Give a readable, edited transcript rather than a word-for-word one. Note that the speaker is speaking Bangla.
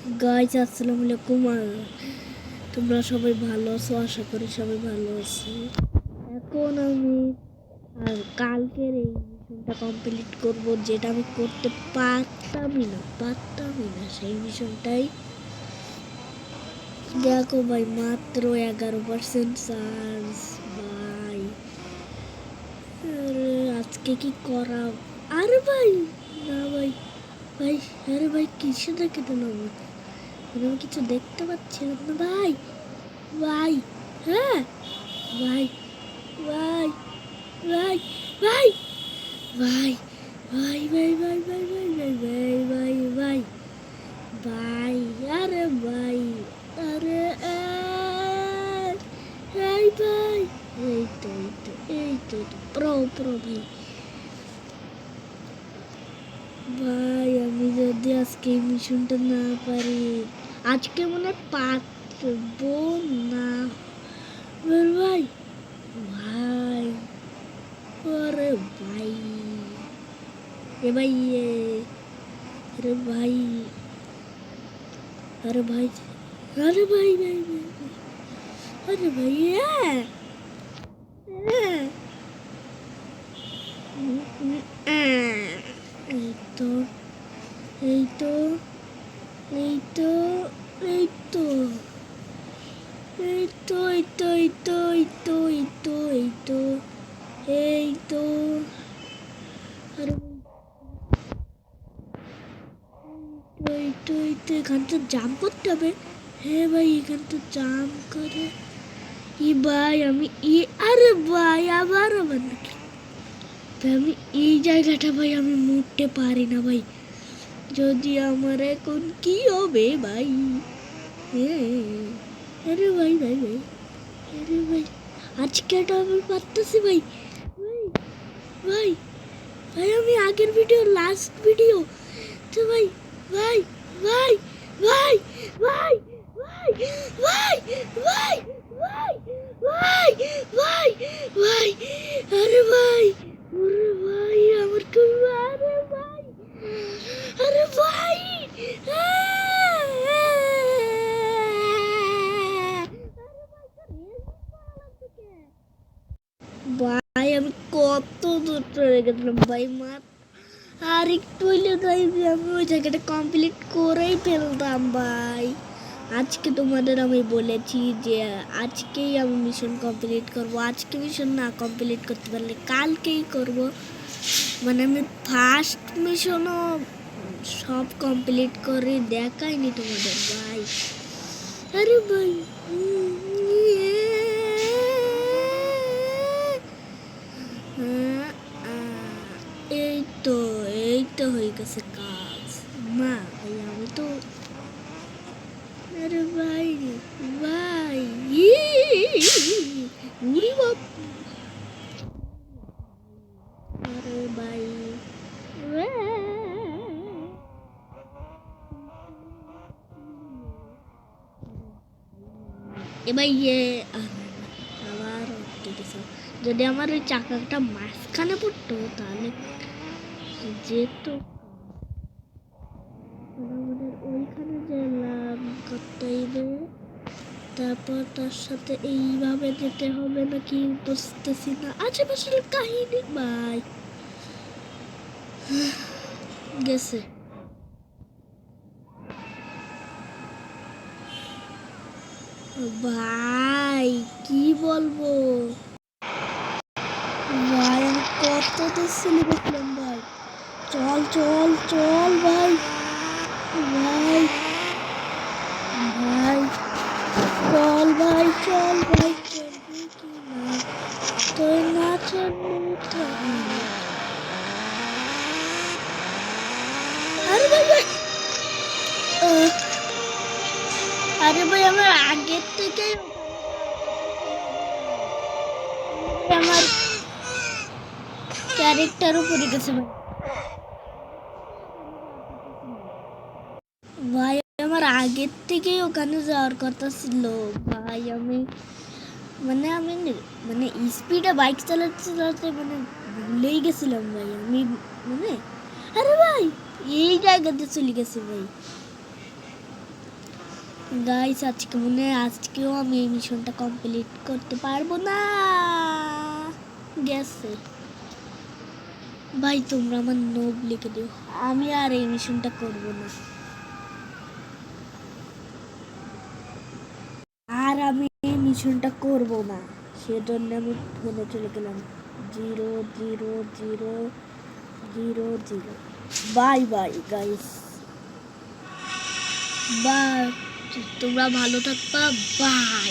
গাইস আসসালামু আলাইকুম। তোমরা সবাই ভালো আছো? আশা করি সবাই ভালো আছো। এখন আমি কালকের এই মিশনটা কমপ্লিট করব, যেটা আমি করতে পারতামই না সেই মিশনটাই। দেখো ভাই, মাত্র 11% চার্জ ভাই। আরে আজকে কি করা? আরে ভাই না ভাই, ভাই আরে ভাই কিসে দেখে দিল? আমি কিছু দেখতে পাচ্ছি না ভাই। ভাই হ্যাঁ ভাই, ভাই ভাই ভাই ভাই ভাই ভাই ভাই ভাই ভাই ভাই ভাই ভাই ভাই ভাই আরে ভাই, আরে এই ভাই, এই তো প্রো ভাই। ভাই আমি যদি আজকে এই মিশনটা না পারি, আজকে মনে পারবো না ভাই। ভাই আরে ভাই, এ ভাই আরে ভাই, আরে ভাই, আরে ভাই ভাই ভাই, আরে ভাই এই তো এই তো এই তো এই তো এই তো এই তো এই তো এই তো এই তো এই তো এই তো আরে এই তো এখান তো জাম্প করতে হবে। হ্যাঁ ভাই, এখান তো জাম্প করে ভাই আমি আরে ভাই আবার নাকি আমি এই জায়গাটা ভাই আমি মুড়তে পারি না ভাই। যদি আমার এখন কি হবে ভাই? আরে ভাই ভাই ভাই, আরে ভাই আজকে এটা আমি পারতেছি ভাই। ভাই ভাই ভাই আমি আগের ভিডিও লাস্ট ভিডিও তো ভাই ভাই ভাই ভাই ভাই ভাই ভাই ভাই ভাই ভাই ভাই ভাই আরে ভাই, আরে ভাই আমার খুব, আরে ভাই, আরে ভাই ভাই আমি কত দূর চলে গেছিলাম ভাই। আর একটু হইলে তাই আমি ওই জায়গাটা কমপ্লিট করেই ফেলতাম ভাই। আজকে তোমাদের আমি বলেছি যে আজকেই আমি মিশন কমপ্লিট করব। আজকে মিশন না কমপ্লিট করতে পারলে কালকেই করব। মানে আমি ফার্স্ট মিশনও সব কমপ্লিট করে দেখাইনি তোমাদের ভাই। আরে ভাই এই তো হয়ে গেছে কাজ। মা ভাই আমি তো, আরে ভাই ভাই উড়ি বাপ, আরে ভাই এবার আবার যদি আমার ওই চাকাটা মাঝখানে পড়তো তাহলে যেত। আমাদের ওইখানে যে লাভ করতে হবে, তারপর তার সাথে এইভাবে যেতে হবে নাকি বুঝতেছি না। আশেপাশের কাহিনী ভাই গেছে ভাই, কি বলবো ভাই, আমি কত তো সিলি করলাম ভাই। চল চল চল ভাই, ভাই ভাই চল ভাই, চল ভাই, চলবি কি না? তোর না চলবে। আরে ভাই ভাই আরে ভাই আমার আগের থেকে আমার ক্যারেক্টারও পড়ে গেছে ভাই। ভাই আমার আগের থেকেই ওখানে যাওয়ার কথা ছিল ভাই। আমি মানে স্পিডে বাইক চালাতে চালাতে মানে ভুলেই গেছিলাম ভাই আমি। মানে আরে ভাই এই জায়গাতে চলে গেছে ভাই। গাইস আজকে মনে হয় আজকেও আমি এই মিশনটা কমপ্লিট করতে পারবো না। গেছে ভাই, তোমরা আমার নোব লিখে দিও, আমি আর এই মিশনটা করব না। আর আমি এই মিশনটা করব না, সেজন্য আমি ফোনে চলে গেলাম 00000। বাই বাই গাইস, বাই, তোমরা ভালো থাকবা, বাই।